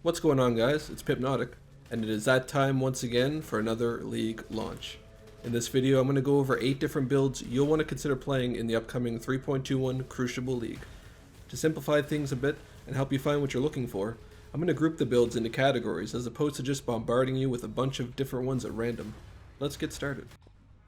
What's going on, guys? It's Pipnotic, and it is that time once again for another League launch. In this video, I'm going to go over 8 different builds you'll want to consider playing in the upcoming 3.21 Crucible League. To simplify things a bit and help you find what you're looking for, I'm going to group the builds into categories as opposed to just bombarding you with a bunch of different ones at random. Let's get started.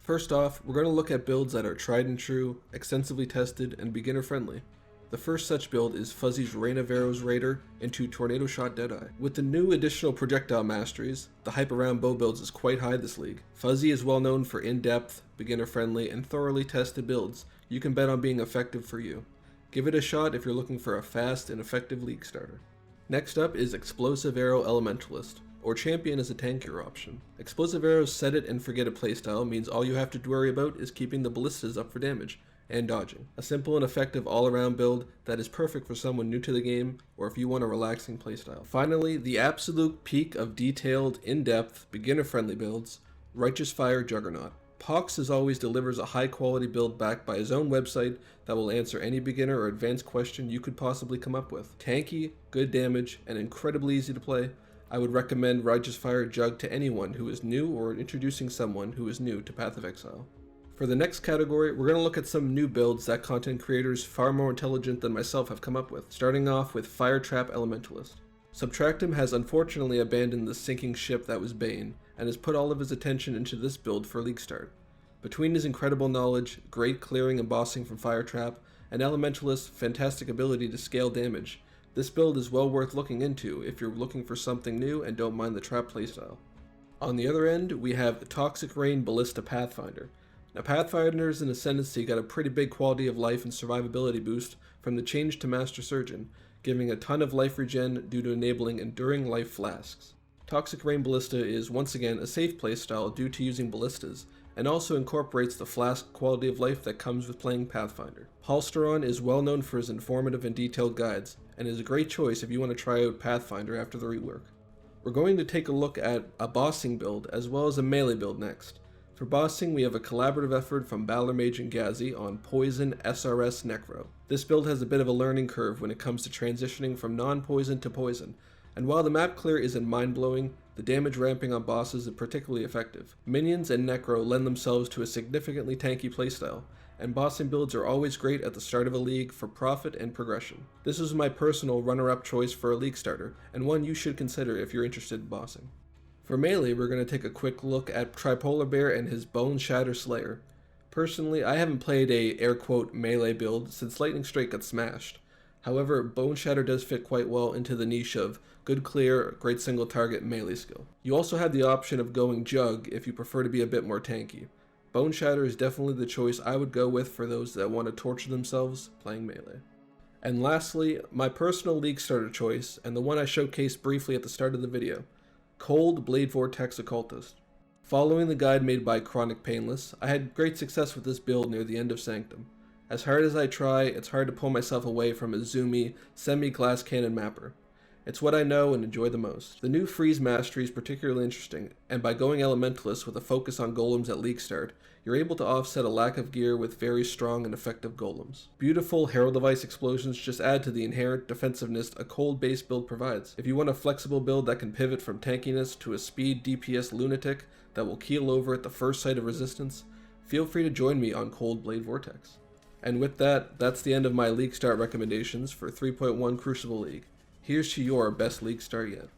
First off, we're going to look at builds that are tried and true, extensively tested, and beginner friendly. The first such build is Fuzzy's Rain of Arrows Raider into Tornado Shot Deadeye. With the new additional projectile masteries, the hype around bow builds is quite high this league. Fuzzy is well known for in-depth, beginner-friendly, and thoroughly tested builds you can bet on being effective for you. Give it a shot if you're looking for a fast and effective league starter. Next up is Explosive Arrow Elementalist, or Champion as a tankier option. Explosive Arrow's set it and forget it playstyle means all you have to worry about is keeping the ballistas up for damage and dodging. A simple and effective all-around build that is perfect for someone new to the game or if you want a relaxing playstyle. Finally, the absolute peak of detailed, in-depth, beginner-friendly builds, Righteous Fire Juggernaut. Pox as always delivers a high-quality build backed by his own website that will answer any beginner or advanced question you could possibly come up with. Tanky, good damage, and incredibly easy to play, I would recommend Righteous Fire Jug to anyone who is new or introducing someone who is new to Path of Exile. For the next category, we're going to look at some new builds that content creators far more intelligent than myself have come up with, starting off with Fire Trap Elementalist. Subtractem has unfortunately abandoned the sinking ship that was Bane, and has put all of his attention into this build for League Start. Between his incredible knowledge, great clearing and bossing from Fire Trap, and Elementalist's fantastic ability to scale damage, this build is well worth looking into if you're looking for something new and don't mind the trap playstyle. On the other end, we have Toxic Rain Ballista Pathfinder. Now, Pathfinders in Ascendancy got a pretty big quality of life and survivability boost from the change to Master Surgeon, giving a ton of life regen due to enabling enduring life flasks. Toxic Rain Ballista is once again a safe playstyle due to using ballistas, and also incorporates the flask quality of life that comes with playing Pathfinder. Halsteron is well known for his informative and detailed guides, and is a great choice if you want to try out Pathfinder after the rework. We're going to take a look at a bossing build as well as a melee build next. For bossing, we have a collaborative effort from Balor Mage and Gazi on Poison SRS Necro. This build has a bit of a learning curve when it comes to transitioning from non-poison to poison, and while the map clear isn't mind-blowing, the damage ramping on bosses is particularly effective. Minions and Necro lend themselves to a significantly tanky playstyle, and bossing builds are always great at the start of a league for profit and progression. This was my personal runner-up choice for a league starter, and one you should consider if you're interested in bossing. For melee, we're going to take a quick look at Tripolar Bear and his Bone Shatter Slayer. Personally, I haven't played a air-quote melee build since Lightning Strike got smashed. However, Bone Shatter does fit quite well into the niche of good clear, great single target melee skill. You also have the option of going Jug if you prefer to be a bit more tanky. Bone Shatter is definitely the choice I would go with for those that want to torture themselves playing melee. And lastly, my personal league starter choice, and the one I showcased briefly at the start of the video, Cold Blade Vortex Occultist. Following the guide made by Chronic Painless, I had great success with this build near the end of Sanctum. As hard as I try, it's hard to pull myself away from a zoomy, semi-glass cannon mapper. It's what I know and enjoy the most. The new Freeze Mastery is particularly interesting, and by going Elementalist with a focus on golems at League Start, you're able to offset a lack of gear with very strong and effective golems. Beautiful Herald of Ice explosions just add to the inherent defensiveness a cold base build provides. If you want a flexible build that can pivot from tankiness to a speed DPS lunatic that will keel over at the first sight of resistance, feel free to join me on Cold Blade Vortex. And with that, that's the end of my League Start recommendations for 3.1 Crucible League. Here's to your best League Start yet.